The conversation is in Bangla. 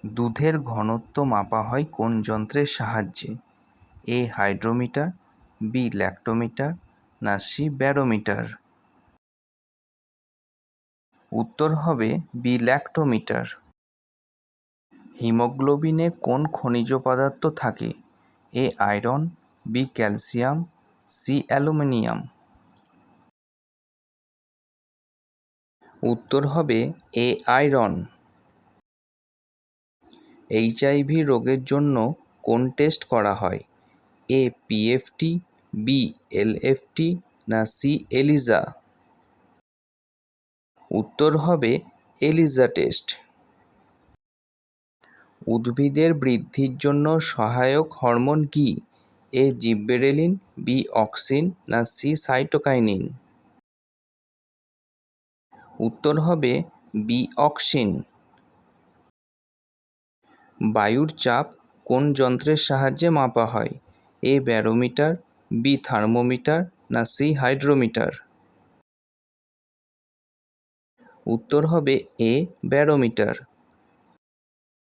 দুধের ঘনত্ব মাপা হয় কোন যন্ত্রের সাহায্যে? এ হাইড্রোমিটার, বি ল্যাক্টোমিটার, না সি ব্যারোমিটার? উত্তর হবে বি ল্যাক্টোমিটার। হিমোগ্লোবিনে কোন খনিজ পদার্থ থাকে? A iron, B calcium, C aluminium? উত্তর হবে এ আয়রন। এইচআইভি রোগের জন্য কোন টেস্ট করা হয়? এ পিএফটি, বি এলএফটি, না সি এলিজা? উত্তর হবে এলিজা টেস্ট। উদ্ভিদের বৃদ্ধির জন্য সহায়ক হরমোন কি? এ জিব্বেরেলিন, বি অক্সিন, না সি সাইটোকাইনিন? উত্তর হবে বি অক্সিন। বায়ুর চাপ কোন যন্ত্রের সাহায্যে মাপা হয়? এ ব্যারোমিটার, বি থার্মোমিটার, না সি হাইড্রোমিটার? উত্তর হবে এ ব্যারোমিটার।